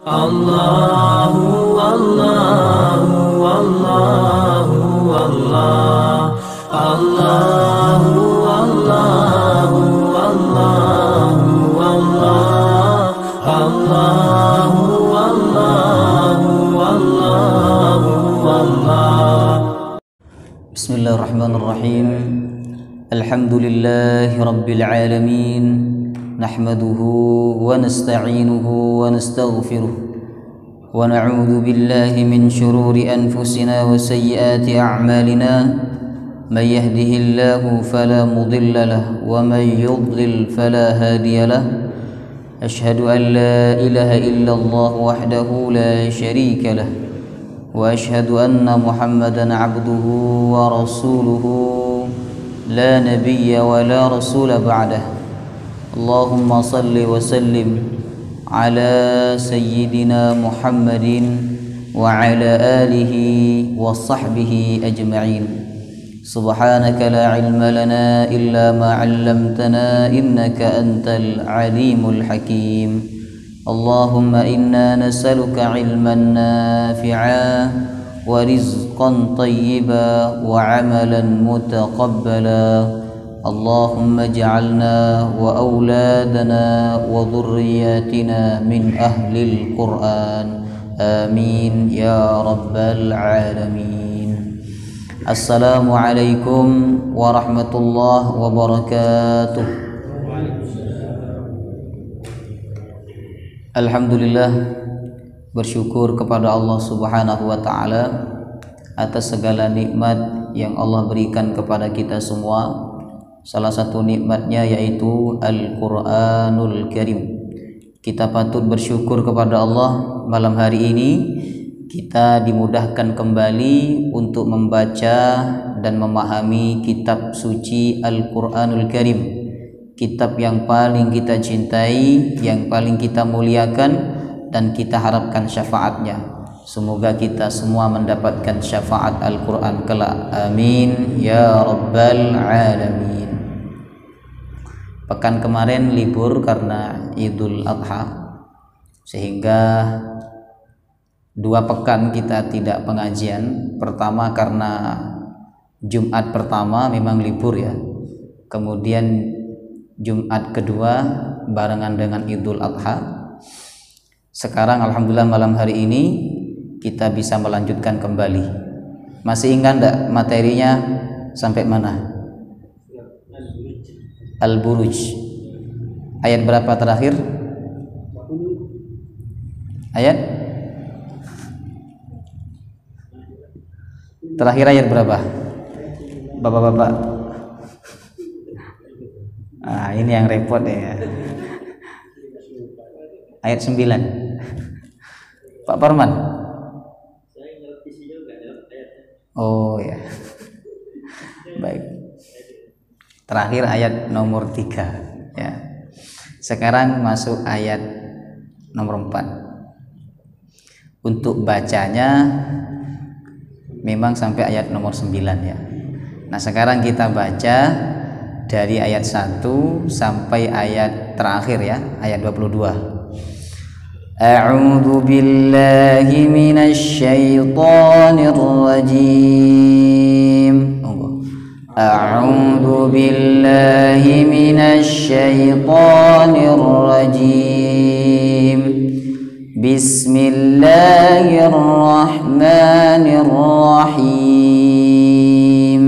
Allahu Allahu Allahu Allah Allahu Allahu Allahu Allah Allahu Allahu Allahu Allah. Bismillahirrahmanirrahim. Alhamdulillahi rabbil alamin. Nahmaduhu wa nasta'inuhu wa nastaghfiruh wa na'udzu billahi min shururi anfusina wa sayyiati a'malina. May yahdihillahu fala mudilla lahu wa may yudlil fala hadiya lahu. Ashhadu an la ilaha illallah wahdahu la sharika lahu wa ashhadu anna Muhammadan 'abduhu wa rasuluhu la nabiyya wa la rasula ba'dahu. Allahumma salli wa sallim ala sayyidina Muhammadin wa ala alihi wa sahbihi ajma'in. Subhanaka la ilma lana illa ma 'allamtana innaka antal alimul hakim. Allahumma inna nas'aluka ilman nafi'a wa rizqan tayyiba wa 'amalan mutaqabbala. Allahumma ja'alna wa auladana wa dhurriyyatina min ahlil Qur'an. Amin ya rabbal alamin. Assalamualaikum warahmatullahi wabarakatuh. Alhamdulillah, bersyukur kepada Allah Subhanahu wa taala atas segala nikmat yang Allah berikan kepada kita semua. Salah satu nikmatnya yaitu Al-Quranul Karim. Kita patut bersyukur kepada Allah. Malam hari ini kita dimudahkan kembali untuk membaca dan memahami kitab suci Al-Quranul Karim, kitab yang paling kita cintai, yang paling kita muliakan, dan kita harapkan syafaatnya. Semoga kita semua mendapatkan syafaat Al-Quran kelak. Amin ya rabbal alamin. Pekan kemarin libur karena Idul Adha, sehingga 2 pekan kita tidak pengajian. Pertama karena Jumat pertama memang libur ya, kemudian Jumat kedua barengan dengan Idul Adha. Sekarang alhamdulillah malam hari ini kita bisa melanjutkan kembali. Masih ingat enggak materinya sampai mana? Al-Buruj. Ayat berapa terakhir? Ayat terakhir ayat berapa? Bapak-bapak. Ini yang repot ya. Ayat 9. Pak Parman. Oh ya. Baik. Terakhir ayat nomor 3 ya. Sekarang masuk ayat nomor 4. Untuk bacanya memang sampai ayat nomor 9 ya. Nah, sekarang kita baca dari ayat 1 sampai ayat terakhir ya, ayat 22. A'udzu billahi minasy syaithanir rajim. A'udzu billahi minasy syaithanir rajim. Bismillahirrahmanirrahim.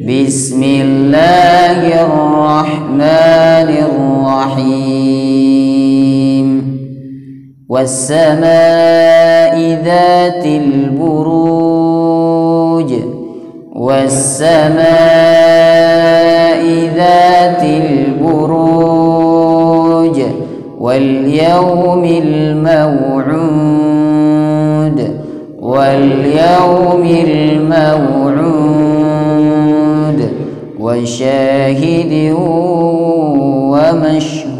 Bismillahirrahmanirrahim. Was-samaa'i dzatil buruj. Was-samaa'i dzatil buruj wal yawmil maw'ud wal yawmil maw'ud wa syahidin wa mashhud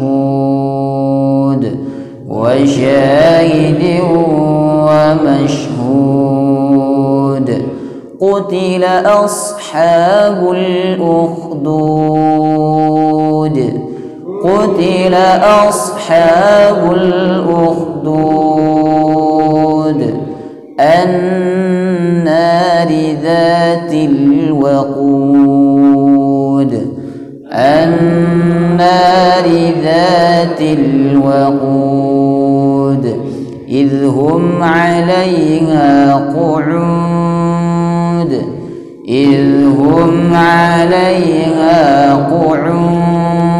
wa syahidin wa mashhud. Qutila ashabul ukhdud. قتل أصحاب الأخدود إذ هم عليها قعود إذ هم عليها قعود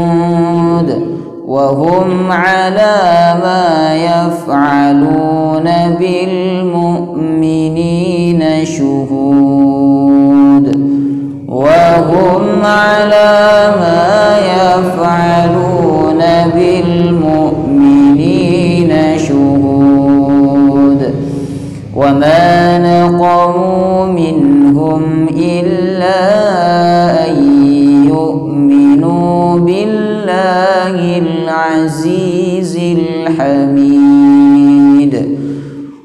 وهم على ما يفعلون بالمؤمنين شهود وهم على ما يفعلون بالمؤمنين شهود وما نقموا منهم إلا أن يؤمنوا بالله العزيز الحميد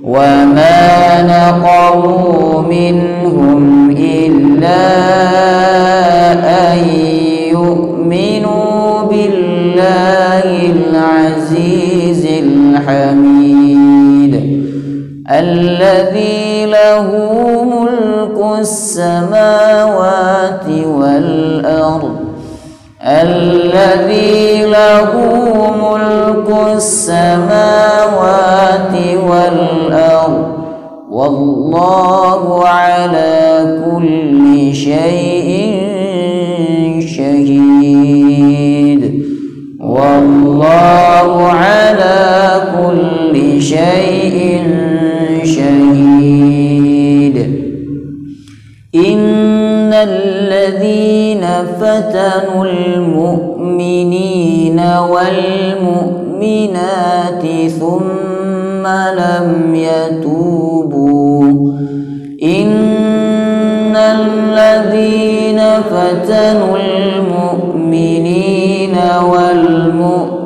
وما نقموا منهم إلا أن يؤمنوا بالله العزيز الحميد الذي له ملك السماوات والأرض الذي له ملك السماوات والأرض والله على كل شيء شهيد والله على كل شيء شهيد إن الذين فتنوا المؤمنين والمؤمنات ثم لم يتوبوا إن الذين فتنوا المؤمنين والمؤمنات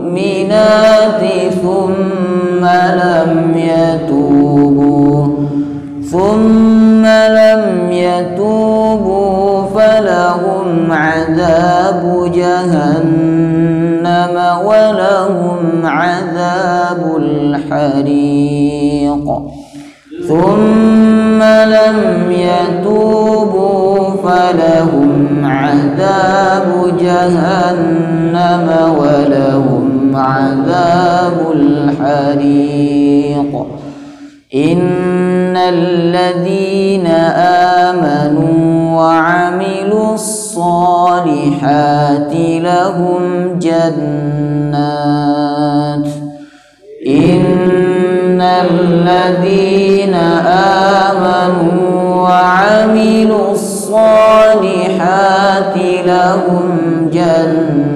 ثم لم يتوبوا فلهم عذاب جهنم ولهم عذاب الحريق ثم لم يتوبوا فلهم عذاب جهنم ولهم عذاب الحريق إن الذين آمنوا وعملوا الصالحات لهم جنات إن الذين آمنوا وعملوا الصالحات لهم جنات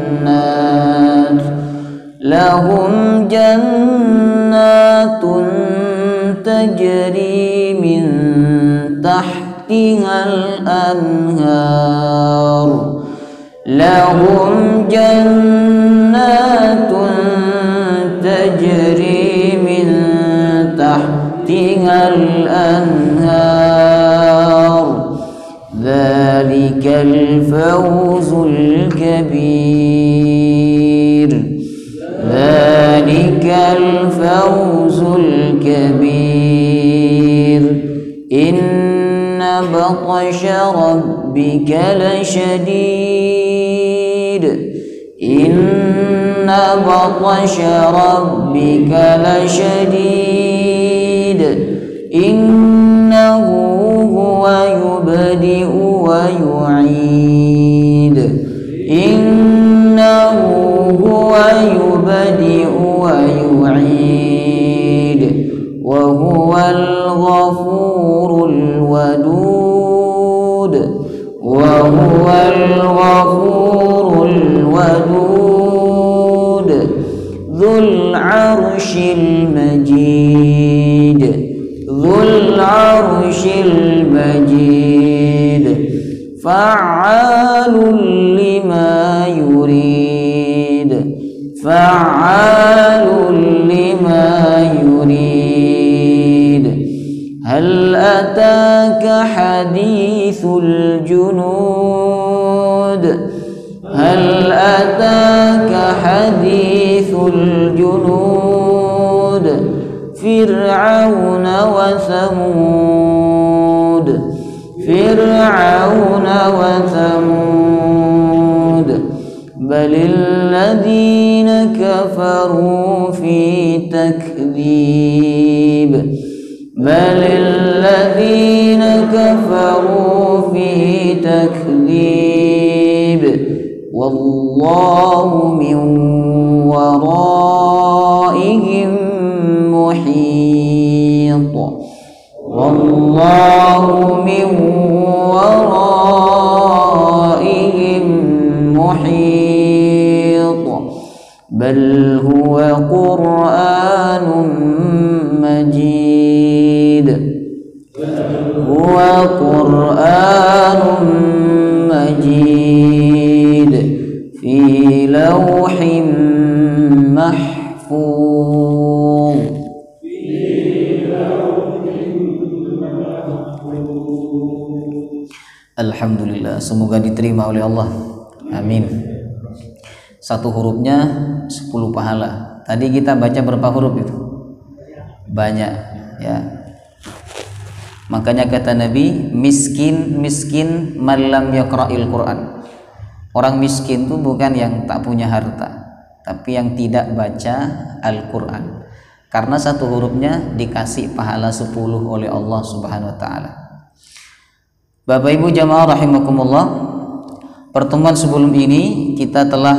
تجري من تحتها الأنهار لهم جنات تجري من تحتها الأنهار ذلك الفوز الكبير ذلك الفوز الكبير إن بطش ربك لشديد إن بطش ربك لشديد إنه هو يبدئ ويعيد إنه هو يبدئ ويعيد وهو الغفور الودود وهو الغفور الودود ذو العرش المجيد ذو العرش المجيد فعال لما يريد فعال لما يريد هل أتاك حديث الجنود هل أتاك حديث الجنود فرعون وثمود فرعون وثمود بل الذين كفروا في تكذيب بل الذين كفروا في تكذيب والله من ورائهم محيط والله من ورائهم محيط بل هو قرآن مجيد هو قرآن مجيد في لوح محفوظ. Alhamdulillah, semoga diterima oleh Allah. Amin. Satu hurufnya 10 pahala. Tadi kita baca berapa huruf itu? Banyak, ya. Makanya kata Nabi, miskin man lam yaqra'il Quran. Orang miskin itu bukan yang tak punya harta, tapi yang tidak baca Al-Quran. Karena satu hurufnya dikasih pahala 10 oleh Allah Subhanahu wa taala. Bapak Ibu jamaah rahimakumullah, pertemuan sebelum ini kita telah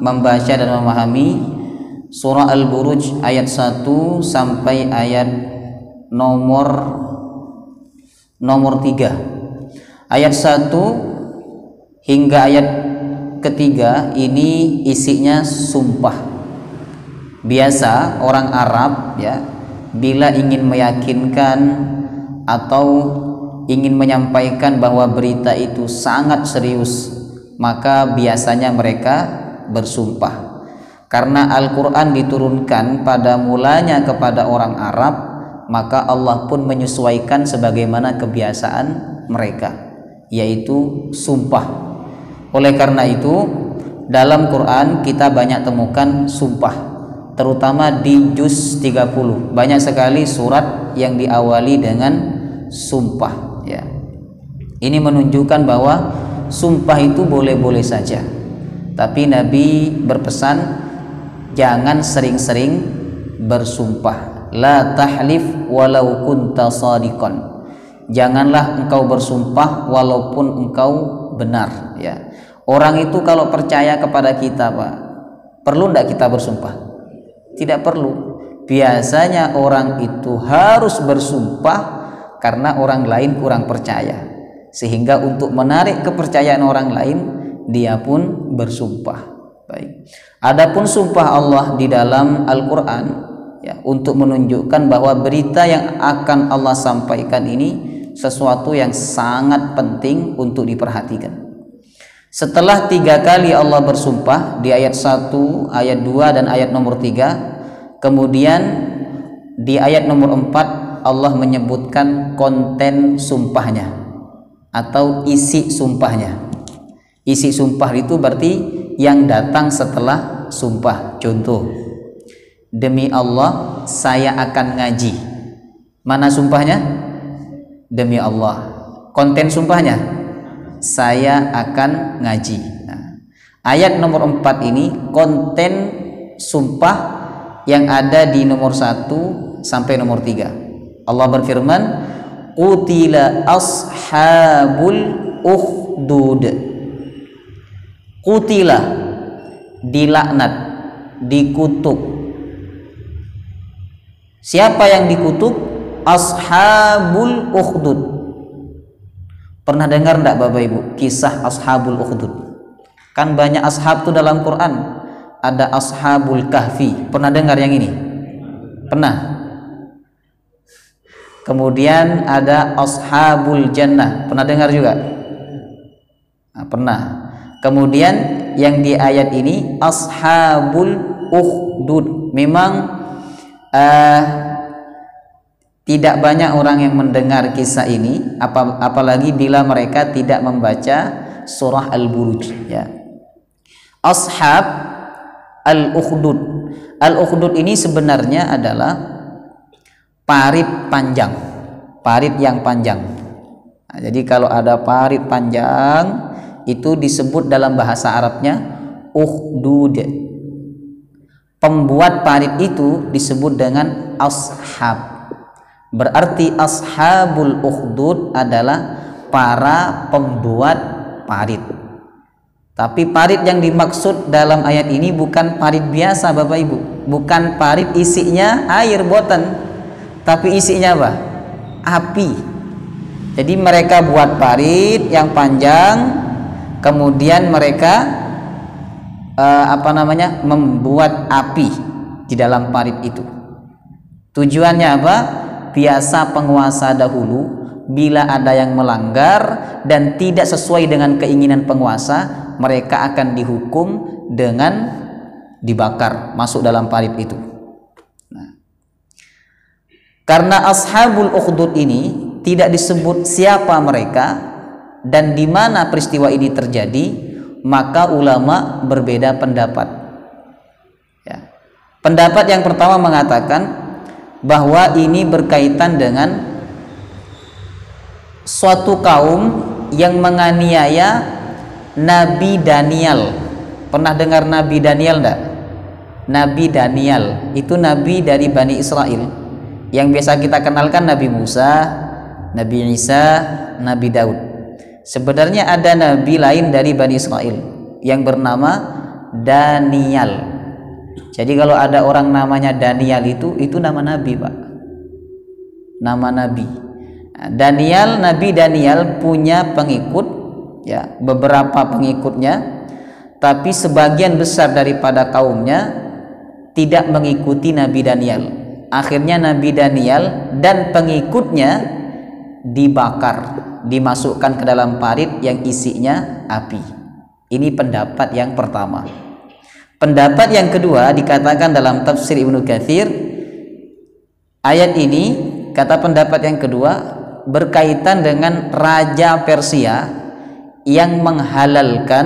membaca dan memahami surah Al-Buruj ayat 1 sampai ayat nomor 3. Ayat 1 hingga ayat ketiga ini isinya sumpah. Biasa orang Arab, ya, bila ingin meyakinkan atau ingin menyampaikan bahwa berita itu sangat serius, maka biasanya mereka bersumpah. Karena Al-Quran diturunkan pada mulanya kepada orang Arab, maka Allah pun menyesuaikan sebagaimana kebiasaan mereka, yaitu sumpah. Oleh karena itu dalam Quran kita banyak temukan sumpah, terutama di juz 30. Banyak sekali surat yang diawali dengan sumpah, ya. Ini menunjukkan bahwa sumpah itu boleh-boleh saja, tapi Nabi berpesan jangan sering-sering bersumpah. La tahlif walau kunta shadiqan. Janganlah engkau bersumpah walaupun engkau benar, ya. Orang itu kalau percaya kepada kita, Pak, perlu enggak kita bersumpah? Tidak perlu. Biasanya orang itu harus bersumpah karena orang lain kurang percaya, sehingga untuk menarik kepercayaan orang lain dia pun bersumpah. Baik. Adapun sumpah Allah di dalam Al-Quran, ya, untuk menunjukkan bahwa berita yang akan Allah sampaikan ini sesuatu yang sangat penting untuk diperhatikan. Setelah 3 kali Allah bersumpah di ayat 1, ayat 2 dan ayat nomor 3, kemudian di ayat nomor 4 Allah menyebutkan konten sumpahnya atau isi sumpahnya. Isi sumpah itu berarti yang datang setelah sumpah. Contoh, demi Allah saya akan ngaji. Mana sumpahnya? Demi Allah. Konten sumpahnya, saya akan ngaji. Nah, ayat nomor 4 ini konten sumpah yang ada di nomor 1 sampai nomor 3. Allah berfirman, qutila ashabul ukhdud. Qutila, dilaknat, dikutuk. Siapa yang dikutuk? Ashabul ukhdud. Pernah dengar enggak Bapak Ibu kisah ashabul ukhdud? Kan banyak ashab itu dalam Quran. Ada ashabul kahfi. Pernah dengar yang ini? Pernah. Kemudian ada ashabul jannah. Pernah dengar juga? Nah, pernah. Kemudian yang di ayat ini ashabul ukhdud. Memang tidak banyak orang yang mendengar kisah ini, apalagi bila mereka tidak membaca surah Al-Buruj, ya. Ashab al-ukhdud. Al-ukhdud ini sebenarnya adalah parit panjang, parit yang panjang. Nah, jadi kalau ada parit panjang itu disebut dalam bahasa Arabnya ukhdud. pembuat parit itu disebut dengan ashab. Berarti ashabul ukhdud adalah para pembuat parit. Tapi parit yang dimaksud dalam ayat ini bukan parit biasa Bapak Ibu, bukan parit isinya air boten, tapi isinya apa? Api. Jadi mereka buat parit yang panjang, kemudian mereka membuat api di dalam parit itu. Tujuannya apa? Biasa penguasa dahulu bila ada yang melanggar dan tidak sesuai dengan keinginan penguasa, mereka akan dihukum dengan dibakar, masuk dalam parit itu. Nah, karena ashabul ukhdud ini tidak disebut siapa mereka dan di mana peristiwa ini terjadi, maka ulama berbeda pendapat. Ya. Pendapat yang pertama mengatakan bahwa ini berkaitan dengan suatu kaum yang menganiaya Nabi Daniel. Pernah dengar Nabi Daniel enggak? Nabi Daniel itu nabi dari Bani Israel. Yang biasa kita kenalkan Nabi Musa, Nabi Isa, Nabi Daud. Sebenarnya ada nabi lain dari Bani Israel yang bernama Daniel. Jadi kalau ada orang namanya Daniel itu nama nabi, Pak. Nama nabi. Daniel, Nabi Daniel punya pengikut, ya, beberapa pengikutnya, tapi sebagian besar daripada kaumnya tidak mengikuti Nabi Daniel. Akhirnya Nabi Daniel dan pengikutnya dibakar, dimasukkan ke dalam parit yang isinya api. Ini pendapat yang pertama. Pendapat yang kedua dikatakan dalam tafsir Ibnu Katsir, ayat ini, kata pendapat yang kedua, berkaitan dengan raja Persia yang menghalalkan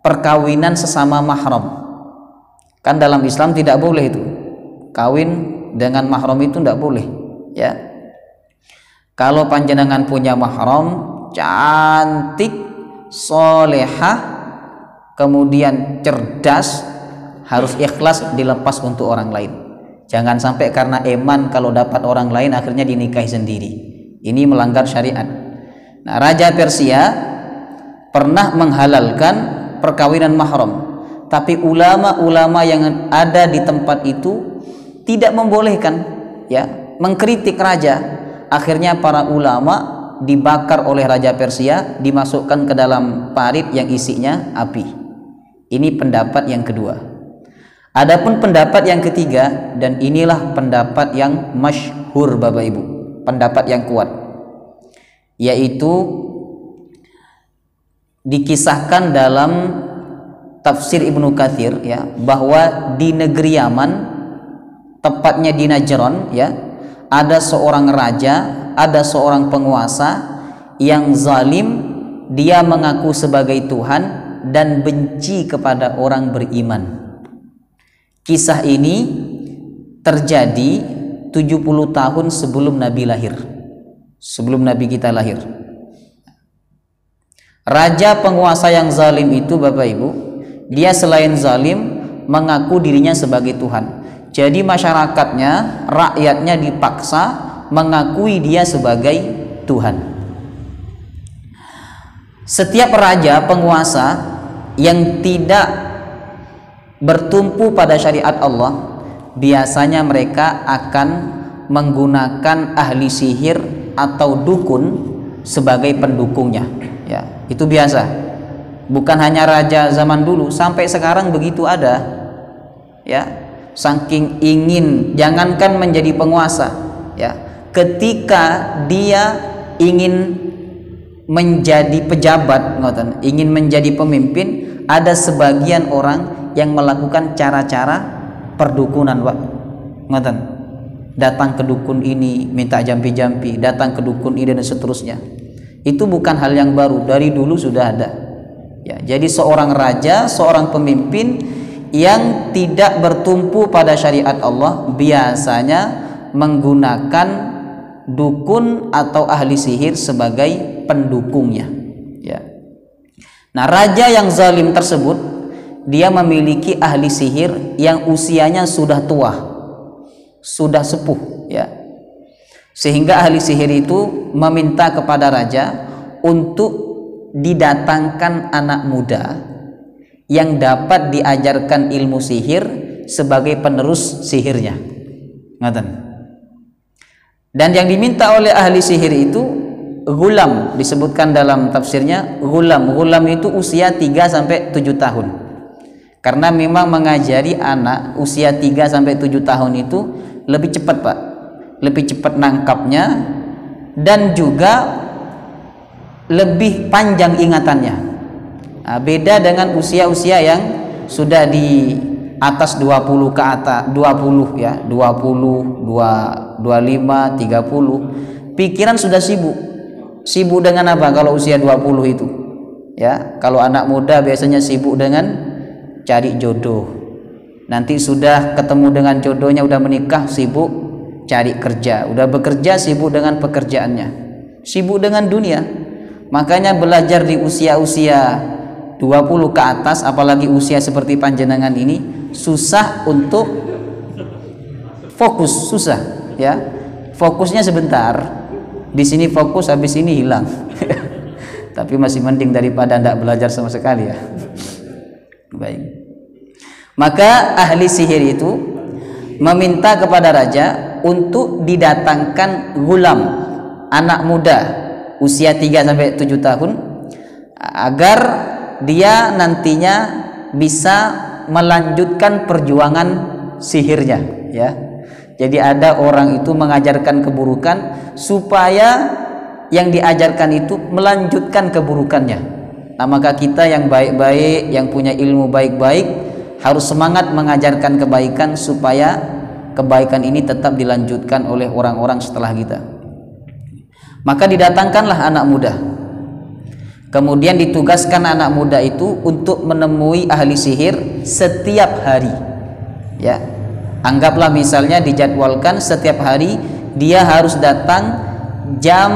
perkawinan sesama mahram. Kan dalam Islam tidak boleh itu, kawin dengan mahram itu tidak boleh, ya. Kalau panjenengan punya mahram cantik, solehah, kemudian cerdas, harus ikhlas dilepas untuk orang lain. Jangan sampai karena eman kalau dapat orang lain akhirnya dinikahi sendiri. Ini melanggar syariat. Nah, raja Persia pernah menghalalkan perkawinan mahram, tapi ulama-ulama yang ada di tempat itu tidak membolehkan, ya, mengkritik raja. Akhirnya para ulama dibakar oleh raja Persia, dimasukkan ke dalam parit yang isinya api. Ini pendapat yang kedua. Adapun pendapat yang ketiga, dan inilah pendapat yang masyhur Bapak Ibu, pendapat yang kuat, yaitu dikisahkan dalam tafsir Ibnu Katsir, ya, bahwa di negeri Yaman, tepatnya di Najran, ya, ada seorang raja, ada seorang penguasa yang zalim. Dia mengaku sebagai Tuhan dan benci kepada orang beriman. Kisah ini terjadi 70 tahun sebelum Nabi lahir, sebelum Nabi kita lahir. Raja penguasa yang zalim itu Bapak Ibu, dia selain zalim mengaku dirinya sebagai Tuhan. Jadi masyarakatnya, rakyatnya dipaksa mengakui dia sebagai Tuhan. Setiap raja penguasa yang tidak bertumpu pada syariat Allah, biasanya mereka akan menggunakan ahli sihir atau dukun sebagai pendukungnya, ya, itu biasa. Bukan hanya raja zaman dulu, sampai sekarang begitu ada, ya. Saking ingin, jangankan menjadi penguasa, ya, ketika dia ingin menjadi pejabat, ingin menjadi pemimpin, ada sebagian orang yang melakukan cara-cara perdukunan, Pak. Datang ke dukun ini minta jampi-jampi, datang ke dukun ini dan seterusnya. Itu bukan hal yang baru, dari dulu sudah ada. Ya, jadi seorang raja, seorang pemimpin yang tidak bertumpu pada syariat Allah biasanya menggunakan dukun atau ahli sihir sebagai pendukungnya, ya. Nah, raja yang zalim tersebut dia memiliki ahli sihir yang usianya sudah tua, sudah sepuh, ya. Sehingga ahli sihir itu meminta kepada raja untuk didatangkan anak muda yang dapat diajarkan ilmu sihir sebagai penerus sihirnya. Ngaten. Dan yang diminta oleh ahli sihir itu gulam, disebutkan dalam tafsirnya gulam. Gulam itu usia 3 sampai 7 tahun. Karena memang mengajari anak usia 3 sampai 7 tahun itu lebih cepat, Pak. Lebih cepat nangkapnya dan juga lebih panjang ingatannya. Nah, beda dengan usia-usia yang sudah di atas 20 ke atas, 20 ya, 20, 25, 30. Pikiran sudah sibuk. Sibuk dengan apa kalau usia 20 itu? Ya, kalau anak muda biasanya sibuk dengan cari jodoh. Nanti sudah ketemu dengan jodohnya, udah menikah, sibuk cari kerja. Udah bekerja, sibuk dengan pekerjaannya. Sibuk dengan dunia. Makanya belajar di usia-usia 20 ke atas, apalagi usia seperti panjenengan ini, susah untuk fokus, susah, ya. Fokusnya sebentar. Di sini fokus, habis ini hilang. Tapi masih mending daripada tidak belajar sama sekali, ya. Baik. Maka ahli sihir itu meminta kepada raja untuk didatangkan gulam, anak muda usia 3 sampai 7 tahun, agar dia nantinya bisa melanjutkan perjuangan sihirnya, ya. Jadi ada orang itu mengajarkan keburukan supaya yang diajarkan itu melanjutkan keburukannya. Nah, maka kita yang baik-baik, yang punya ilmu baik-baik, harus semangat mengajarkan kebaikan supaya kebaikan ini tetap dilanjutkan oleh orang-orang setelah kita. Maka didatangkanlah anak muda. Kemudian ditugaskan anak muda itu untuk menemui ahli sihir setiap hari. Ya. Anggaplah misalnya dijadwalkan setiap hari dia harus datang jam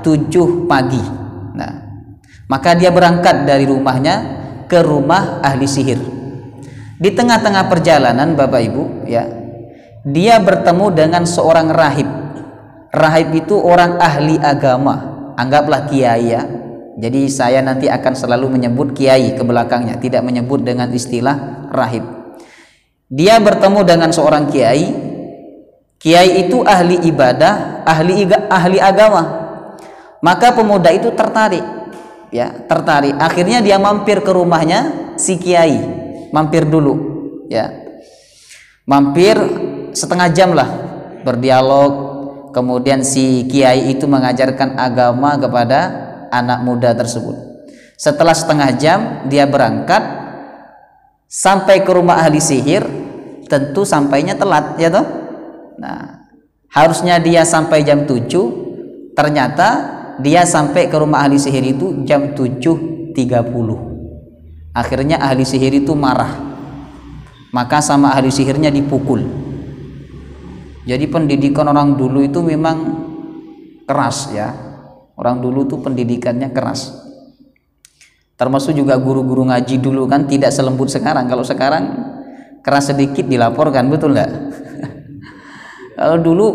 7 pagi. Nah, maka dia berangkat dari rumahnya ke rumah ahli sihir. Di tengah-tengah perjalanan, Bapak Ibu, ya, dia bertemu dengan seorang rahib. Rahib itu orang ahli agama, anggaplah kiai, ya. Jadi saya nanti akan selalu menyebut kiai ke belakangnya, tidak menyebut dengan istilah rahib. Dia bertemu dengan seorang kiai. Kiai itu ahli ibadah, ahli agama. Maka pemuda itu tertarik, ya, tertarik. Akhirnya dia mampir ke rumahnya si kiai, mampir dulu, ya. Mampir setengah jam lah berdialog. Kemudian si kiai itu mengajarkan agama kepada anak muda tersebut. Setelah setengah jam dia berangkat sampai ke rumah ahli sihir. Tentu sampainya telat, ya toh. Nah, harusnya dia sampai jam 7, ternyata dia sampai ke rumah ahli sihir itu jam 7.30. Akhirnya ahli sihir itu marah. Maka sama ahli sihirnya dipukul. Jadi pendidikan orang dulu itu memang keras, ya. Orang dulu tuh pendidikannya keras. Termasuk juga guru-guru ngaji dulu kan tidak selembut sekarang. Kalau sekarang keras sedikit dilaporkan, betul enggak? Kalau dulu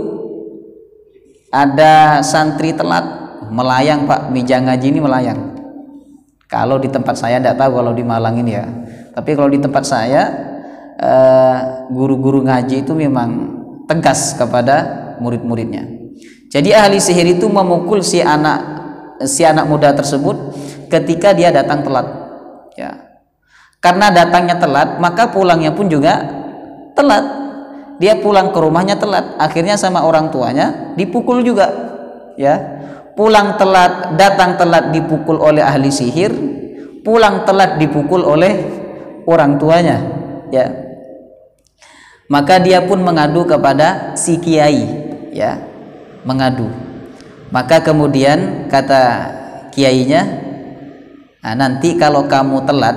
ada santri telat melayang, Pak, meja ngaji ini melayang. Kalau di tempat saya enggak tahu kalau di Malang ini, ya. Tapi kalau di tempat saya guru-guru ngaji itu memang tegas kepada murid-muridnya. Jadi ahli sihir itu memukul si anak muda tersebut ketika dia datang telat, ya. Karena datangnya telat, maka pulangnya pun juga telat. Dia pulang ke rumahnya telat, akhirnya sama orang tuanya dipukul juga, ya. Pulang telat, datang telat dipukul oleh ahli sihir, pulang telat dipukul oleh orang tuanya, ya. Maka dia pun mengadu kepada si kiai, ya, mengadu. Maka kemudian kata kiainya, nah, nanti kalau kamu telat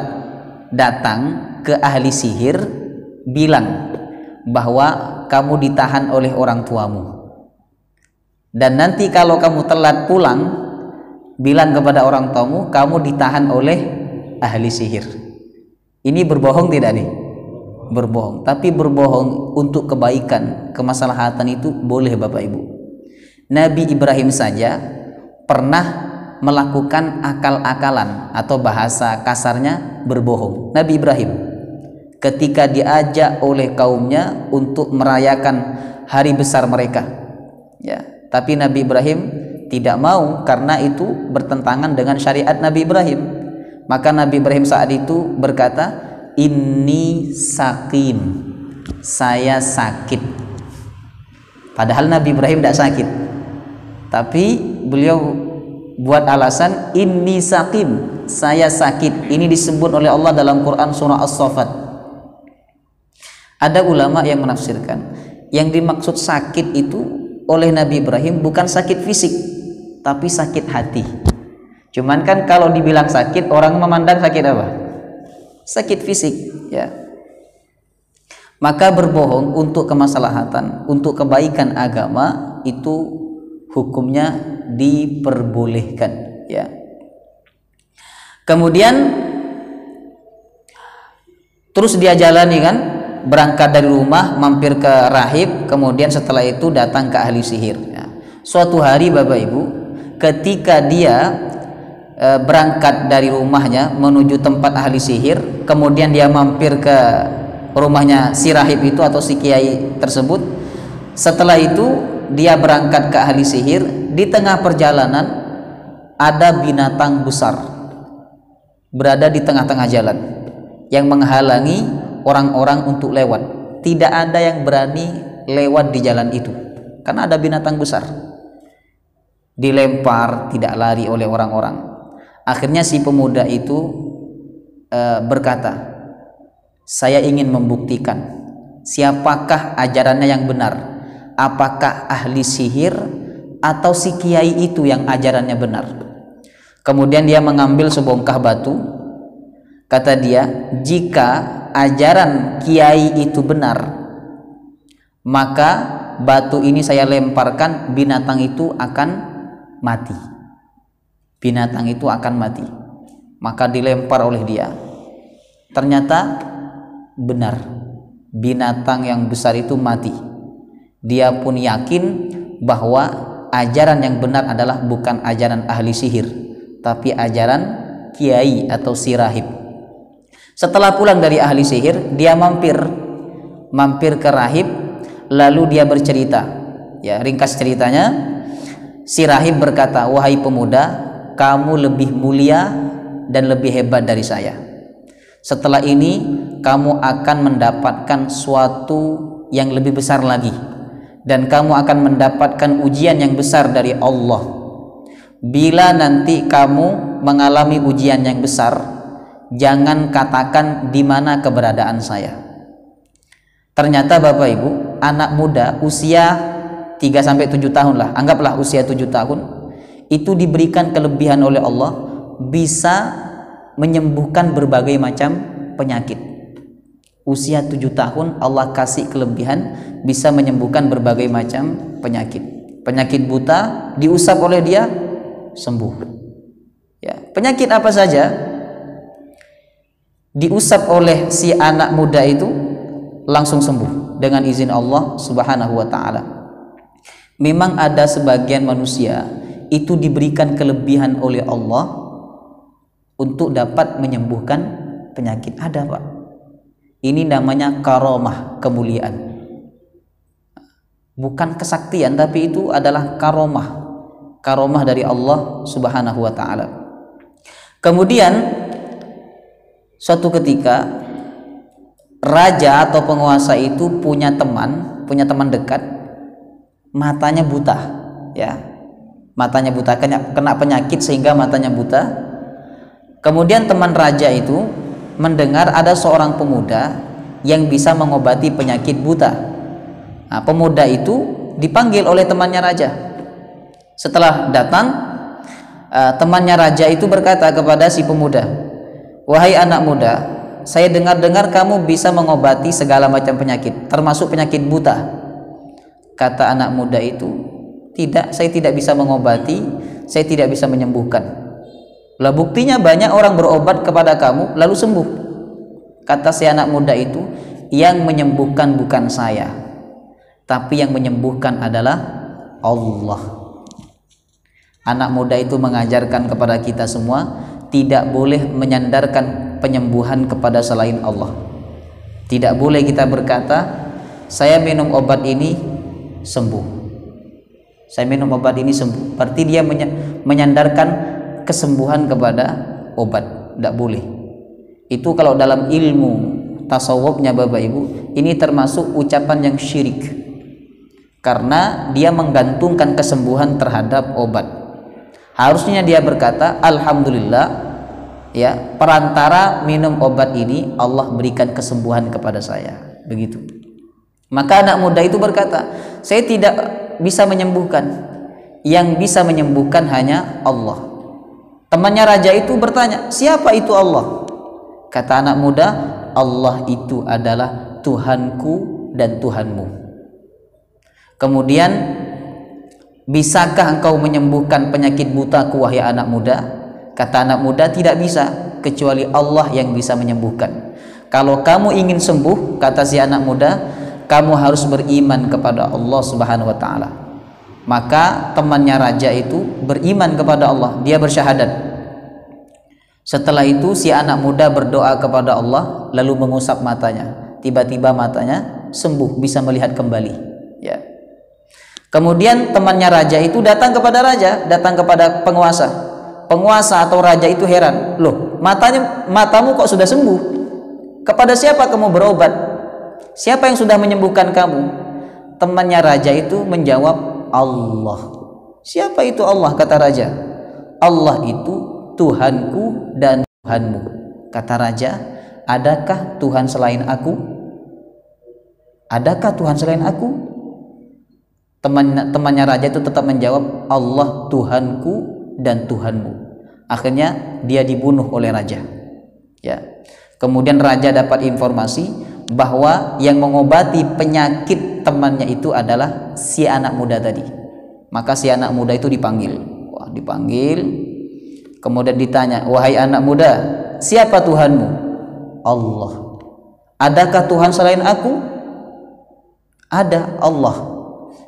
datang ke ahli sihir, bilang bahwa kamu ditahan oleh orang tuamu. Dan nanti kalau kamu telat pulang, bilang kepada orang tuamu kamu ditahan oleh ahli sihir. Ini berbohong tidak nih? Berbohong. Tapi berbohong untuk kebaikan, kemaslahatan itu boleh Bapak Ibu. Nabi Ibrahim saja pernah melakukan akal-akalan atau bahasa kasarnya berbohong. Nabi Ibrahim ketika diajak oleh kaumnya untuk merayakan hari besar mereka, ya, tapi Nabi Ibrahim tidak mau karena itu bertentangan dengan syariat Nabi Ibrahim. Maka Nabi Ibrahim saat itu berkata, "Inni sakim," saya sakit. Padahal Nabi Ibrahim tidak sakit, tapi beliau buat alasan inni sakim, saya sakit. Ini disebut oleh Allah dalam Quran surah As-Saffat. Ada ulama yang menafsirkan yang dimaksud sakit itu oleh Nabi Ibrahim bukan sakit fisik, tapi sakit hati. Cuman kan kalau dibilang sakit, orang memandang sakit apa? Sakit fisik, ya. Maka berbohong untuk kemaslahatan, untuk kebaikan agama itu hukumnya diperbolehkan, ya. Kemudian terus dia jalani kan, berangkat dari rumah mampir ke rahib, kemudian setelah itu datang ke ahli sihir, ya. Suatu hari Bapak Ibu, ketika dia berangkat dari rumahnya menuju tempat ahli sihir, kemudian dia mampir ke rumahnya si rahib itu atau si kiai tersebut. Setelah itu dia berangkat ke ahli sihir. Di tengah perjalanan ada binatang besar berada di tengah-tengah jalan yang menghalangi orang-orang untuk lewat. Tidak ada yang berani lewat di jalan itu karena ada binatang besar. Dilempar, tidak lari oleh orang-orang. Akhirnya si pemuda itu berkata, "Saya ingin membuktikan siapakah ajarannya yang benar, apakah ahli sihir atau si kiai itu yang ajarannya benar." Kemudian dia mengambil sebongkah batu. Kata dia, "Jika ajaran kiai itu benar, maka batu ini saya lemparkan, binatang itu akan mati. Binatang itu akan mati." Maka dilempar oleh dia. Ternyata benar, binatang yang besar itu mati. Dia pun yakin bahwa ajaran yang benar adalah bukan ajaran ahli sihir, tapi ajaran kiai atau si rahib. Setelah pulang dari ahli sihir, dia mampir ke rahib, lalu dia bercerita, ya, ringkas ceritanya. Si rahib berkata, "Wahai pemuda, kamu lebih mulia dan lebih hebat dari saya. Setelah ini kamu akan mendapatkan suatu yang lebih besar lagi, dan kamu akan mendapatkan ujian yang besar dari Allah. Bila nanti kamu mengalami ujian yang besar, jangan katakan di mana keberadaan saya." Ternyata Bapak Ibu, anak muda usia 3-7 tahun lah, anggaplah usia 7 tahun, itu diberikan kelebihan oleh Allah, bisa menyembuhkan berbagai macam penyakit. Usia 7 tahun Allah kasih kelebihan bisa menyembuhkan berbagai macam penyakit. Penyakit buta diusap oleh dia, sembuh, ya. Penyakit apa saja diusap oleh si anak muda itu langsung sembuh dengan izin Allah Subhanahu wa ta'ala. Memang ada sebagian manusia itu diberikan kelebihan oleh Allah untuk dapat menyembuhkan penyakit. Ada, Pak. Ini namanya karomah, kemuliaan. Bukan kesaktian, tapi itu adalah karomah dari Allah Subhanahu wa ta'ala. Kemudian suatu ketika raja atau penguasa itu punya teman dekat, matanya buta, ya. Matanya buta, kena penyakit sehingga matanya buta. Kemudian teman raja itu mendengar ada seorang pemuda yang bisa mengobati penyakit buta. Nah, pemuda itu dipanggil oleh temannya raja. Setelah datang, temannya raja itu berkata kepada si pemuda, "Wahai anak muda, saya dengar-dengar kamu bisa mengobati segala macam penyakit, termasuk penyakit buta." Kata anak muda itu, "Tidak, saya tidak bisa mengobati, saya tidak bisa menyembuhkan." Lah buktinya banyak orang berobat kepada kamu lalu sembuh. Kata si anak muda itu, yang menyembuhkan bukan saya, tapi yang menyembuhkan adalah Allah. Anak muda itu mengajarkan kepada kita semua, tidak boleh menyandarkan penyembuhan kepada selain Allah. Tidak boleh kita berkata, saya minum obat ini sembuh, saya minum obat ini sembuh, berarti dia menyandarkan kesembuhan kepada obat. Tidak boleh. Itu kalau dalam ilmu tasawufnya Bapak Ibu, ini termasuk ucapan yang syirik, karena dia menggantungkan kesembuhan terhadap obat. Harusnya dia berkata, alhamdulillah ya, perantara minum obat ini Allah berikan kesembuhan kepada saya. Begitu. Maka anak muda itu berkata, saya tidak bisa menyembuhkan, yang bisa menyembuhkan hanya Allah. Temannya raja itu bertanya, siapa itu Allah? Kata anak muda, Allah itu adalah Tuhanku dan Tuhanmu. Kemudian, bisakah engkau menyembuhkan penyakit butaku wahai anak muda? Kata anak muda, tidak bisa, kecuali Allah yang bisa menyembuhkan. Kalau kamu ingin sembuh, kata si anak muda, kamu harus beriman kepada Allah Subhanahu wa taala. Maka temannya raja itu beriman kepada Allah, dia bersyahadat. Setelah itu si anak muda berdoa kepada Allah, lalu mengusap matanya. Tiba-tiba matanya sembuh, bisa melihat kembali. Ya. Kemudian temannya raja itu datang kepada raja, datang kepada penguasa. Penguasa atau raja itu heran, loh, matamu kok sudah sembuh? Kepada siapa kamu berobat? Siapa yang sudah menyembuhkan kamu? Temannya raja itu menjawab, Allah. Siapa itu Allah? Kata raja, Allah itu Tuhanku dan Tuhanmu. Kata raja, adakah Tuhan selain aku? Adakah Tuhan selain aku? Temannya raja itu tetap menjawab, Allah Tuhanku dan Tuhanmu. Akhirnya dia dibunuh oleh raja. Ya. Kemudian raja dapat informasi bahwa yang mengobati penyakit temannya itu adalah si anak muda tadi. Maka si anak muda itu dipanggil. Wah, dipanggil. Kemudian ditanya, wahai anak muda, siapa Tuhanmu? Allah. Adakah Tuhan selain aku? Ada, Allah.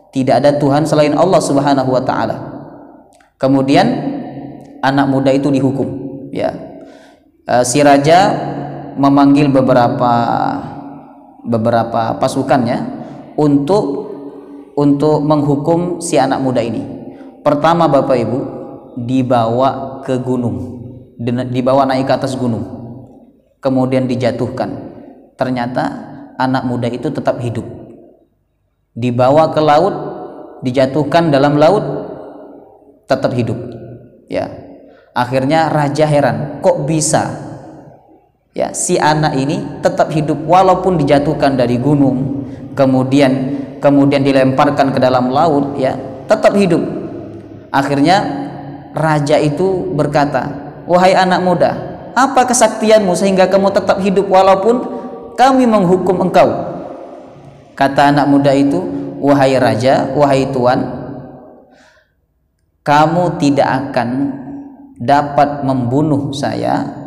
Tidak ada Tuhan selain Allah Subhanahu wa taala. Kemudian anak muda itu dihukum. Ya. Si raja memanggil beberapa pasukannya untuk menghukum si anak muda ini. Pertama, Bapak Ibu, dibawa ke gunung, dibawa naik ke atas gunung, kemudian dijatuhkan. Ternyata anak muda itu tetap hidup. Dibawa ke laut, dijatuhkan dalam laut, tetap hidup. Ya, akhirnya raja heran, kok bisa? Ya, si anak ini tetap hidup walaupun dijatuhkan dari gunung, kemudian dilemparkan ke dalam laut, ya, tetap hidup. Akhirnya raja itu berkata, wahai anak muda, apa kesaktianmu sehingga kamu tetap hidup walaupun kami menghukum engkau? Kata anak muda itu, wahai raja, wahai tuan, kamu tidak akan dapat membunuh saya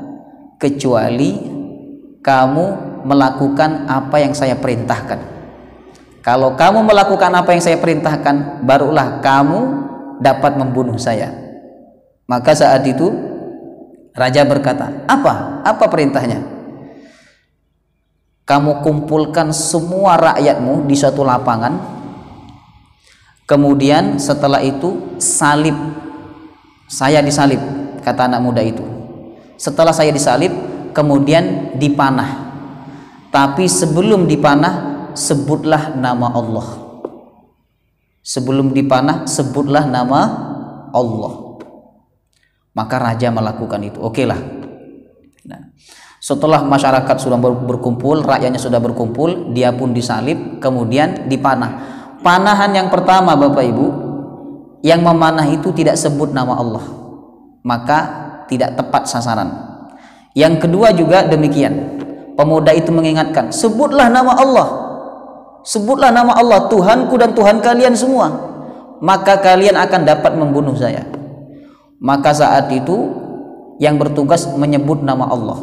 kecuali kamu melakukan apa yang saya perintahkan. Kalau kamu melakukan apa yang saya perintahkan, barulah kamu dapat membunuh saya. Maka saat itu raja berkata, apa perintahnya? Kamu kumpulkan semua rakyatmu di suatu lapangan, kemudian setelah itu salib, saya disalib, kata anak muda itu. Setelah saya disalib, kemudian dipanah. Tapi sebelum dipanah, sebutlah nama Allah. Sebelum dipanah, sebutlah nama Allah. Maka raja melakukan itu. Okelah. Nah, setelah masyarakat sudah berkumpul, rakyatnya sudah berkumpul, dia pun disalib, kemudian dipanah. Panahan yang pertama, Bapak Ibu, yang memanah itu tidak sebut nama Allah, maka tidak tepat sasaran. Yang kedua juga demikian. Pemuda itu mengingatkan, sebutlah nama Allah. Sebutlah nama Allah, Tuhanku dan Tuhan kalian semua, maka kalian akan dapat membunuh saya. Maka saat itu yang bertugas menyebut nama Allah.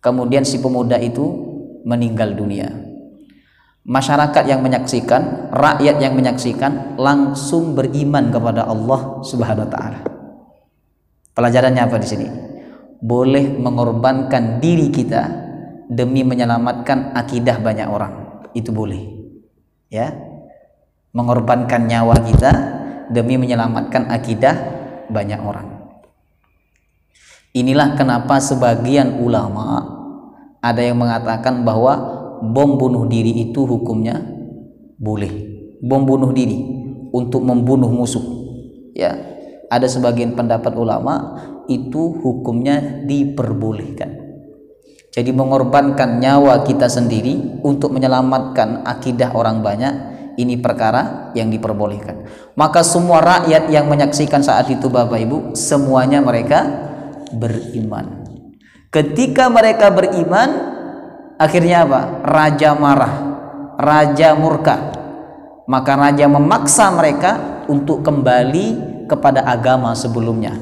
kemudian si pemuda itu meninggal dunia. Masyarakat yang menyaksikan, rakyat yang menyaksikan langsung beriman kepada Allah Subhanahu wa taala. Pelajarannya apa di sini? Boleh mengorbankan diri kita demi menyelamatkan akidah banyak orang. Itu boleh. Ya. Mengorbankan nyawa kita demi menyelamatkan akidah banyak orang. Inilah kenapa sebagian ulama ada yang mengatakan bahwa bom bunuh diri itu hukumnya boleh. Bom bunuh diri untuk membunuh musuh. Ya, ada sebagian pendapat ulama itu hukumnya diperbolehkan. Jadi mengorbankan nyawa kita sendiri untuk menyelamatkan akidah orang banyak, ini perkara yang diperbolehkan. Maka semua rakyat yang menyaksikan saat itu Bapak Ibu, semuanya mereka beriman. Ketika mereka beriman, akhirnya apa? Raja marah, raja murka. Maka raja memaksa mereka untuk kembali kepada agama sebelumnya,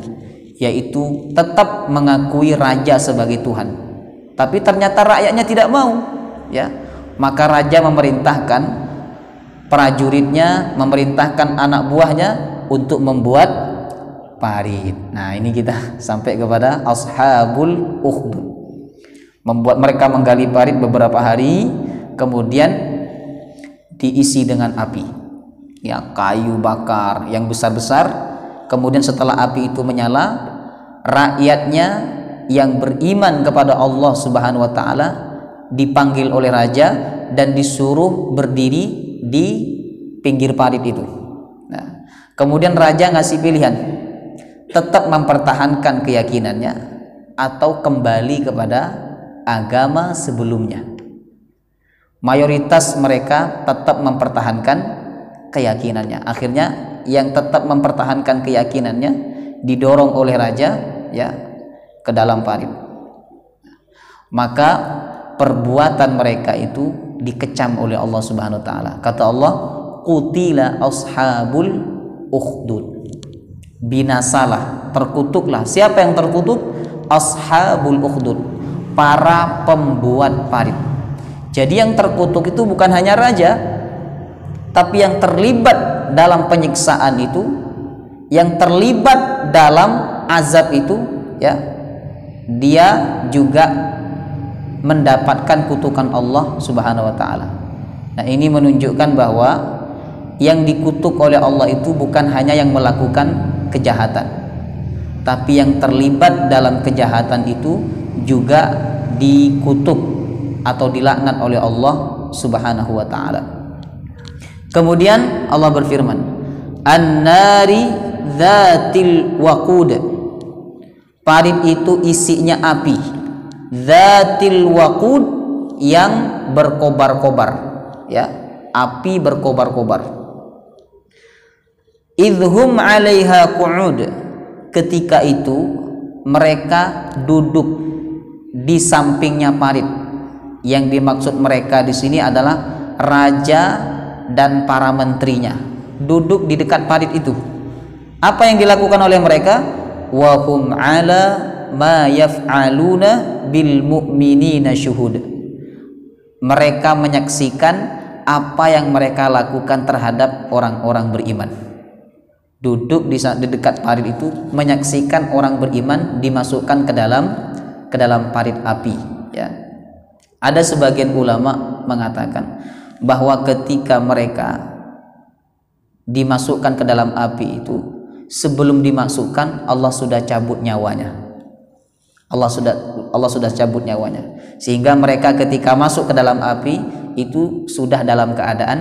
yaitu tetap mengakui raja sebagai Tuhan. Tapi ternyata rakyatnya tidak mau, ya. Maka raja memerintahkan prajuritnya, memerintahkan anak buahnya untuk membuat parit. Nah, ini kita sampai kepada ashabul ukhdud. Membuat mereka menggali parit beberapa hari, kemudian diisi dengan api, ya, kayu bakar yang besar-besar. Kemudian setelah api itu menyala, rakyatnya yang beriman kepada Allah Subhanahu wa taala dipanggil oleh raja dan disuruh berdiri di pinggir parit itu. Nah, kemudian raja ngasih pilihan, tetap mempertahankan keyakinannya atau kembali kepada agama sebelumnya. Mayoritas mereka tetap mempertahankan keyakinannya. Akhirnya yang tetap mempertahankan keyakinannya didorong oleh raja, ya, ke dalam parit. Maka perbuatan mereka itu dikecam oleh Allah Subhanahu wa taala. Kata Allah, qutila ashabul ukhdud. Binasalah, terkutuklah. Siapa yang terkutuk? Ashabul ukhdud, para pembuat parit. Jadi yang terkutuk itu bukan hanya raja, tapi yang terlibat dalam penyiksaan itu, yang terlibat dalam azab itu, ya, dia juga mendapatkan kutukan Allah Subhanahu wa taala. Nah, ini menunjukkan bahwa yang dikutuk oleh Allah itu bukan hanya yang melakukan kejahatan, tapi yang terlibat dalam kejahatan itu juga dikutuk atau dilaknat oleh Allah Subhanahu wa taala. Kemudian Allah berfirman, an-nari dzatil waqud. Parit itu isinya api, dzatil waqud, yang berkobar-kobar, ya, api berkobar-kobar. Idhum 'alaiha qu'ud. Ketika itu mereka duduk di sampingnya parit. Yang dimaksud mereka di sini adalah raja dan para menterinya duduk di dekat parit itu. Apa yang dilakukan oleh mereka? Wa hum 'ala ma yaf'aluna bil mu'minina syuhud. Mereka menyaksikan apa yang mereka lakukan terhadap orang-orang beriman. Duduk di dekat parit itu menyaksikan orang beriman dimasukkan ke dalam parit api, ya. Ada sebagian ulama mengatakan bahwa ketika mereka dimasukkan ke dalam api itu, sebelum dimasukkan Allah sudah cabut nyawanya. Allah sudah cabut nyawanya, sehingga mereka ketika masuk ke dalam api itu sudah dalam keadaan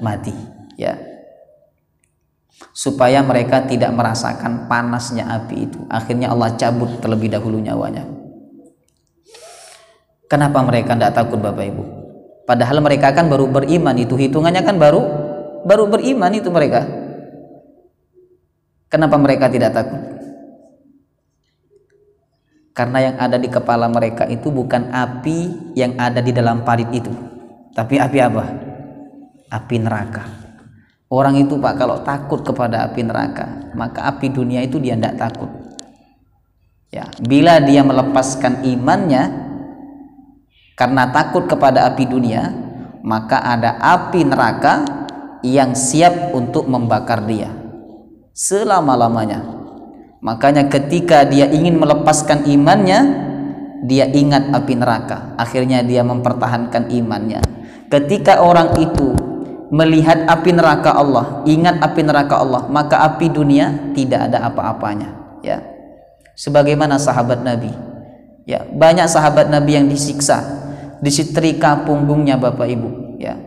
mati, ya, supaya mereka tidak merasakan panasnya api itu. Akhirnya Allah cabut terlebih dahulu nyawanya. Kenapa mereka tidak takut Bapak Ibu? Padahal mereka kan baru beriman, itu hitungannya kan baru beriman itu mereka. Kenapa mereka tidak takut? Karena yang ada di kepala mereka itu bukan api yang ada di dalam parit itu, tapi api apa? Api neraka. Orang itu Pak, kalau takut kepada api neraka, maka api dunia itu dia tidak takut. Ya, bila dia melepaskan imannya, karena takut kepada api dunia, maka ada api neraka yang siap untuk membakar dia selama-lamanya. Makanya ketika dia ingin melepaskan imannya, dia ingat api neraka, akhirnya dia mempertahankan imannya. Ketika orang itu melihat api neraka Allah, ingat api neraka Allah, maka api dunia tidak ada apa-apanya, ya. Sebagaimana sahabat Nabi, ya, banyak sahabat Nabi yang disiksa, disetrika punggungnya Bapak Ibu, ya,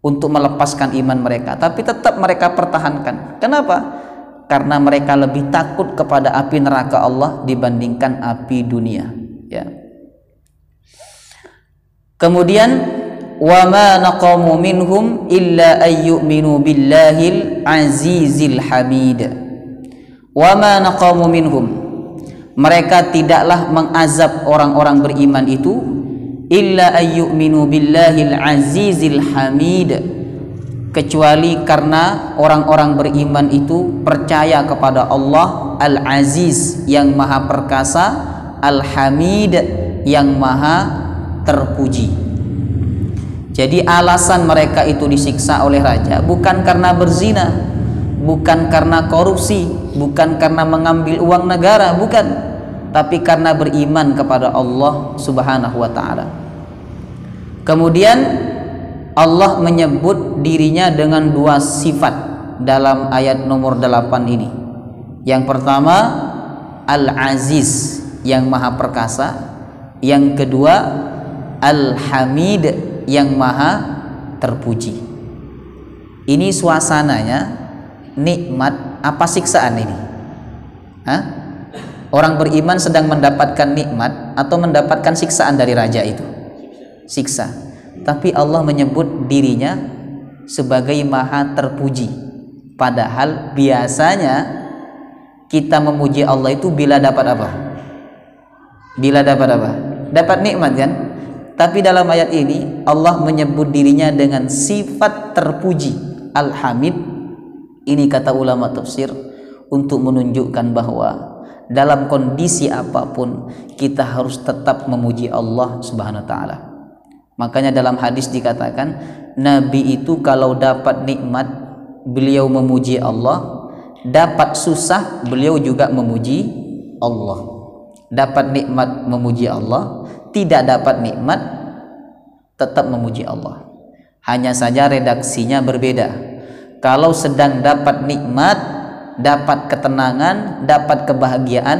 untuk melepaskan iman mereka, tapi tetap mereka pertahankan. Kenapa? Karena mereka lebih takut kepada api neraka Allah dibandingkan api dunia, ya. Kemudian wa ma naqamu minhum illa ayyuminu billahil azizil hamid. Wa ma naqamu minhum, mereka tidaklah mengazab orang-orang beriman itu illa ayyuminu billahil azizil hamid, kecuali karena orang-orang beriman itu percaya kepada Allah Al-Aziz yang maha perkasa, Al-Hamid yang maha terpuji. Jadi alasan mereka itu disiksa oleh raja bukan karena berzina, bukan karena korupsi, bukan karena mengambil uang negara, bukan, tapi karena beriman kepada Allah Subhanahu wa ta'ala. Kemudian Allah menyebut dirinya dengan dua sifat dalam ayat nomor 8 ini. Yang pertama Al-Aziz yang maha perkasa, yang kedua Al-Hamid yang maha terpuji. Ini suasananya nikmat apa siksaan ini? Hah? Orang beriman sedang mendapatkan nikmat atau mendapatkan siksaan dari raja itu? Siksa. Tapi Allah menyebut dirinya sebagai maha terpuji, padahal biasanya kita memuji Allah itu bila dapat apa? Bila dapat apa? Dapat nikmat, kan? Tapi dalam ayat ini Allah menyebut dirinya dengan sifat terpuji, Al-Hamid. Ini kata ulama tafsir untuk menunjukkan bahwa dalam kondisi apapun kita harus tetap memuji Allah Subhanahu wa ta'ala. Makanya dalam hadis dikatakan Nabi itu kalau dapat nikmat beliau memuji Allah, dapat susah beliau juga memuji Allah. Dapat nikmat memuji Allah, tidak dapat nikmat tetap memuji Allah. Hanya saja redaksinya berbeda. Kalau sedang dapat nikmat, dapat ketenangan, dapat kebahagiaan,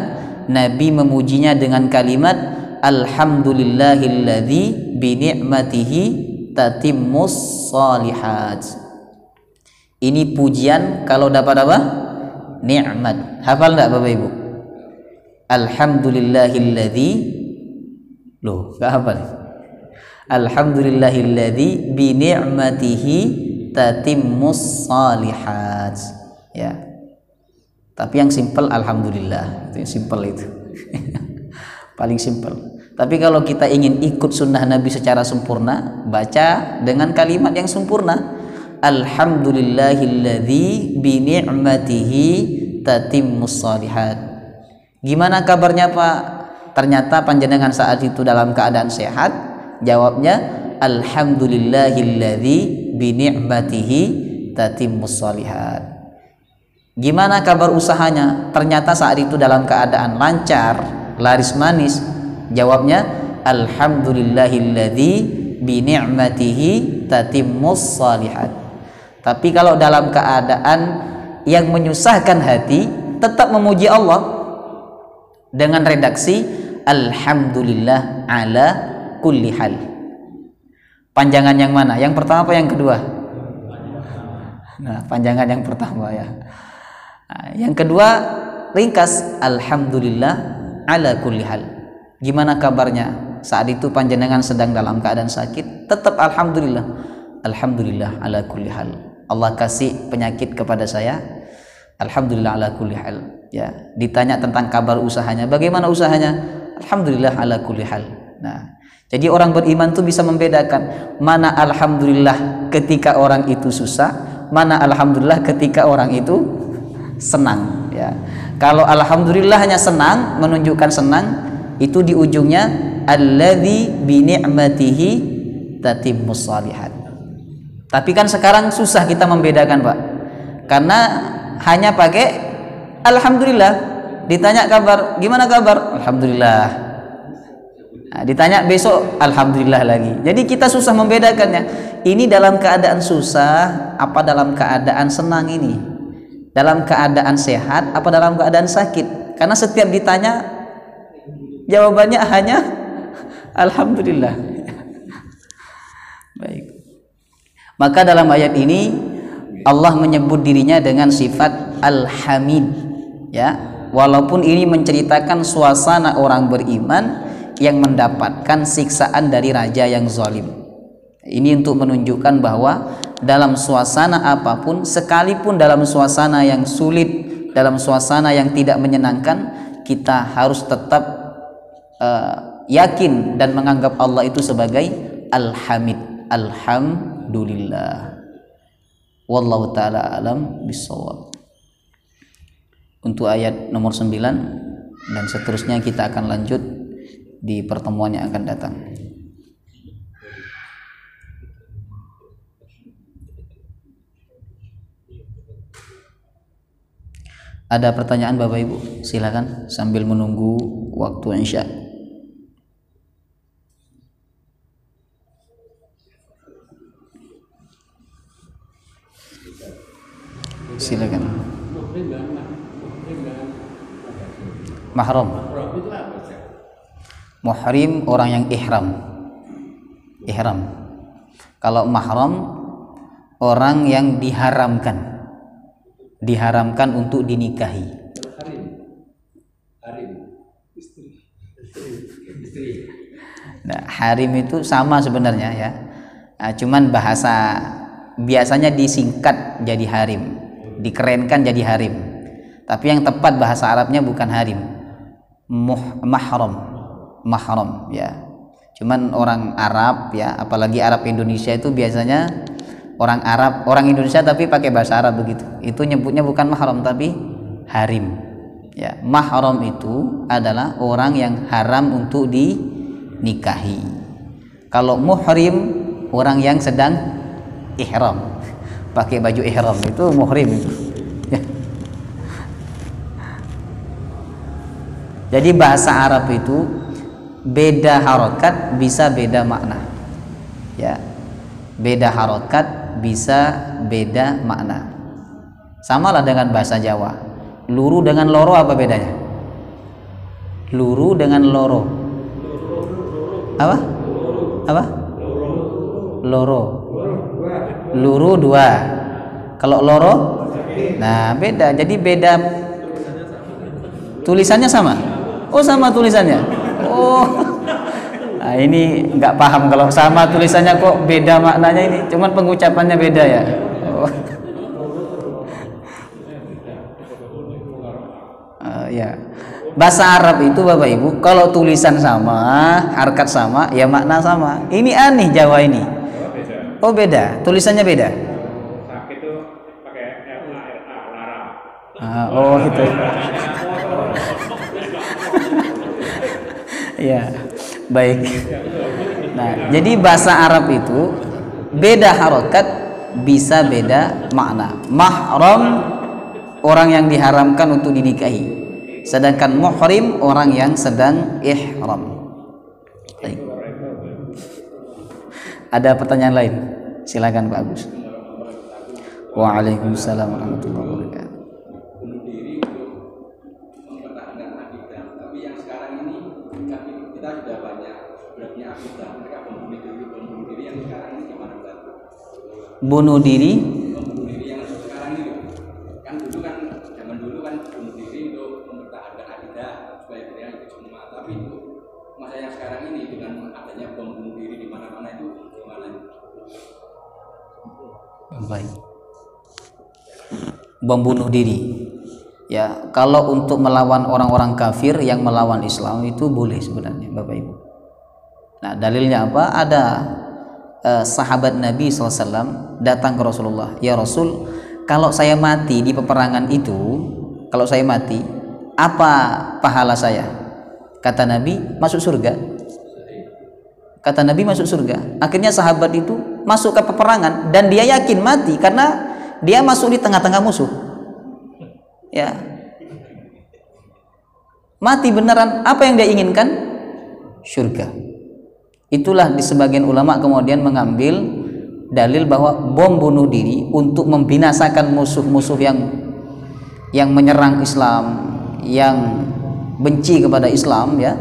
Nabi memujinya dengan kalimat Alhamdulillahilladzi bi ni'matihi tatimmus shalihat. Ini pujian kalau dapat apa? Nikmat. Hafal enggak Bapak Ibu? Alhamdulillahilladzi, loh, enggak hafal. Alhamdulillahilladzi bi ni'matihi tatimmus shalihat. Ya. Tapi yang simpel alhamdulillah, itu yang simpel itu. Paling simpel. Tapi kalau kita ingin ikut sunnah Nabi secara sempurna, baca dengan kalimat yang sempurna. Alhamdulillahilladzi bi ni'matihi tatimmus shalihat. Gimana kabarnya Pak? Ternyata panjenengan saat itu dalam keadaan sehat. Jawabnya Alhamdulillahilladzi bi ni'matihi tatimmus shalihat. Gimana kabar usahanya? Ternyata saat itu dalam keadaan lancar, laris manis. Jawabnya Alhamdulillahilladzi bi ni'matihi tatimmus shalihat. Tapi kalau dalam keadaan yang menyusahkan hati, tetap memuji Allah dengan redaksi Alhamdulillah ala kulli hal. Panjangan yang mana? Yang pertama apa yang kedua? Nah, panjangan yang pertama ya. Nah, yang kedua ringkas Alhamdulillah ala kulli hal. Gimana kabarnya? Saat itu panjenengan sedang dalam keadaan sakit, tetap alhamdulillah. Alhamdulillah ala kulli hal. Allah kasih penyakit kepada saya, alhamdulillah ala kulli hal. Ya, ditanya tentang kabar usahanya, bagaimana usahanya? Alhamdulillah ala kulli hal. Nah, jadi orang beriman tuh bisa membedakan mana alhamdulillah ketika orang itu susah, mana alhamdulillah ketika orang itu senang, ya. Kalau alhamdulillahnya senang, menunjukkan senang, itu di ujungnya alladzi bi ni'matihi tatimmus shalihat. Tapi kan sekarang susah kita membedakan, Pak. Karena hanya pakai alhamdulillah. Ditanya kabar, gimana kabar? Alhamdulillah. Nah, ditanya besok, alhamdulillah lagi. Jadi kita susah membedakannya. Ini dalam keadaan susah apa dalam keadaan senang ini? Dalam keadaan sehat apa dalam keadaan sakit? Karena setiap ditanya jawabannya hanya alhamdulillah. Baik. Maka dalam ayat ini Allah menyebut dirinya dengan sifat Al-Hamid, ya. Walaupun ini menceritakan suasana orang beriman yang mendapatkan siksaan dari raja yang zalim. Ini untuk menunjukkan bahwa dalam suasana apapun, sekalipun dalam suasana yang sulit, dalam suasana yang tidak menyenangkan, kita harus tetap yakin dan menganggap Allah itu sebagai Al-Hamid. Alhamdulillah. Wallahu ta'ala alam bisawab. Untuk ayat nomor 9 dan seterusnya kita akan lanjut di pertemuan yang akan datang. Ada pertanyaan Bapak Ibu? Silakan sambil menunggu waktu Isya. Silakan. Mahram. Muhrim orang yang ihram. Ihram. Kalau mahram orang yang diharamkan. Diharamkan untuk dinikahi. Nah, harim itu sama sebenarnya ya. Nah, cuman bahasa biasanya disingkat jadi harim, dikerenkan jadi harim. Tapi yang tepat bahasa Arabnya bukan harim, mahram ya. Cuman orang Arab ya, apalagi Arab Indonesia itu biasanya orang Arab, orang Indonesia tapi pakai bahasa Arab begitu. Itu nyebutnya bukan mahram tapi harim. Ya, mahram itu adalah orang yang haram untuk dinikahi. Kalau muhrim orang yang sedang ihram, pakai baju ihram, itu muhrim itu. Ya. Jadi bahasa Arab itu beda harokat bisa beda makna. Ya, beda harokat bisa beda makna. Samalah dengan bahasa Jawa. Luru dengan loro apa bedanya? Luru dengan loro. Apa? Apa? Loro. Luru dua. Kalau loro, nah beda. Jadi beda. Tulisannya sama. Oh sama tulisannya. Oh. Nah ini nggak paham kalau sama tulisannya kok beda maknanya ini. Cuman pengucapannya beda ya. Oh. Ya. Bahasa Arab itu Bapak Ibu, kalau tulisan sama, harkat sama, ya makna sama. Ini aneh Jawa ini. Oh beda, tulisannya beda. Itu pakai larang. Oh itu. Ya, baik. Nah, jadi bahasa Arab itu beda harokat bisa beda makna. Mahram orang yang diharamkan untuk dinikahi. Sedangkan muhrim orang yang sedang ihram. Baik. Ada pertanyaan lain? Silakan Pak Agus. Waalaikumsalam warahmatullahi wabarakatuh. Bunuh diri untuk mempertahankan akidah. Tapi yang sekarang ini kita sudah banyak punya akidah. Mereka membunuh diri yang sekarang ini gimana Pak? Bunuh diri? Membunuh diri yang sekarang ini kan dulu kan zaman dulu kan bunuh diri untuk mempertahankan akidah supaya kalian ikut semua. Tapi itu masa yang sekarang ini dengan adanya bom bunuh diri di mana-mana itu gimana? Baik. Bom bunuh diri. Ya, kalau untuk melawan orang-orang kafir yang melawan Islam itu boleh sebenarnya, Bapak Ibu. Nah, dalilnya apa? Ada sahabat Nabi SAW datang ke Rasulullah. Ya Rasul, kalau saya mati di peperangan itu, kalau saya mati, apa pahala saya? Kata Nabi, masuk surga. kata Nabi masuk surga. Akhirnya sahabat itu masuk ke peperangan dan dia yakin mati karena dia masuk di tengah-tengah musuh. Ya. Mati beneran, apa yang dia inginkan? Surga. Itulah di sebagian ulama kemudian mengambil dalil bahwa bom bunuh diri untuk membinasakan musuh-musuh yang menyerang Islam, yang benci kepada Islam, ya,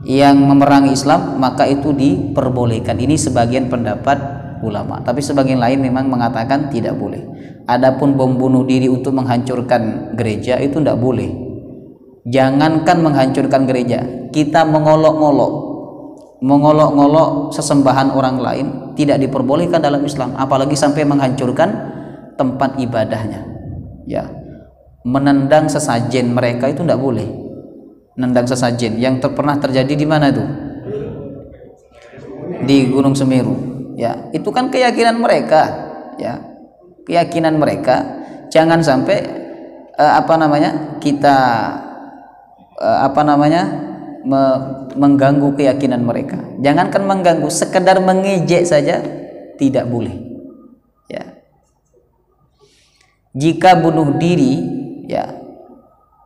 yang memerangi Islam, maka itu diperbolehkan. Ini sebagian pendapat ulama, tapi sebagian lain memang mengatakan tidak boleh. Adapun bom bunuh diri untuk menghancurkan gereja itu tidak boleh. Jangankan menghancurkan gereja, kita mengolok-ngolok sesembahan orang lain tidak diperbolehkan dalam Islam, apalagi sampai menghancurkan tempat ibadahnya. Ya, menendang sesajen mereka itu tidak boleh. Nendang sesajen yang pernah terjadi di mana itu? Di Gunung Semeru. Ya, itu kan keyakinan mereka, ya. Keyakinan mereka. Jangan sampai kita mengganggu keyakinan mereka. Jangankan mengganggu, sekedar mengejek saja tidak boleh. Ya. Jika bunuh diri, ya,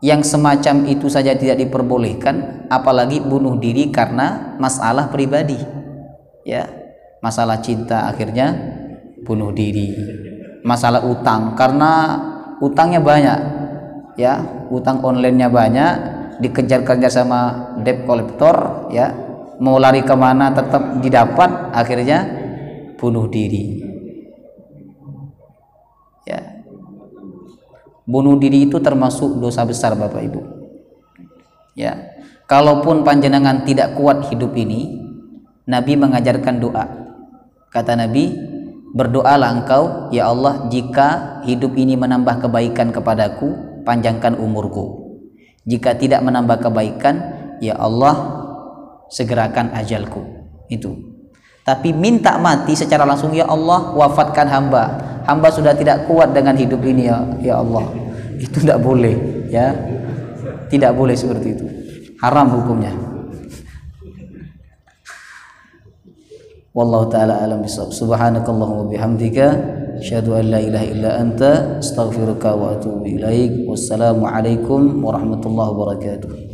yang semacam itu saja tidak diperbolehkan, apalagi bunuh diri karena masalah pribadi, ya, masalah cinta akhirnya bunuh diri, masalah utang karena utangnya banyak, ya, utang online-nya banyak, dikejar-kejar sama debt collector, ya, mau lari kemana tetap didapat, akhirnya bunuh diri, ya. Bunuh diri itu termasuk dosa besar, Bapak Ibu. Ya, kalaupun panjenengan tidak kuat hidup ini, Nabi mengajarkan doa. Kata Nabi, berdoalah engkau, ya Allah, jika hidup ini menambah kebaikan kepadaku, panjangkan umurku. Jika tidak menambah kebaikan, ya Allah, segerakan ajalku. Itu. Tapi minta mati secara langsung, ya Allah, wafatkan hamba. Hamba sudah tidak kuat dengan hidup ini, ya Allah. Itu tidak boleh, ya. Tidak boleh seperti itu. Haram hukumnya. Wallahu taala alam bisawab. Subhanakallahumma bihamdika asyhadu an la ilaha illa anta astaghfiruka wa atubu ilaik. Wassalamu alaikum warahmatullahi wabarakatuh.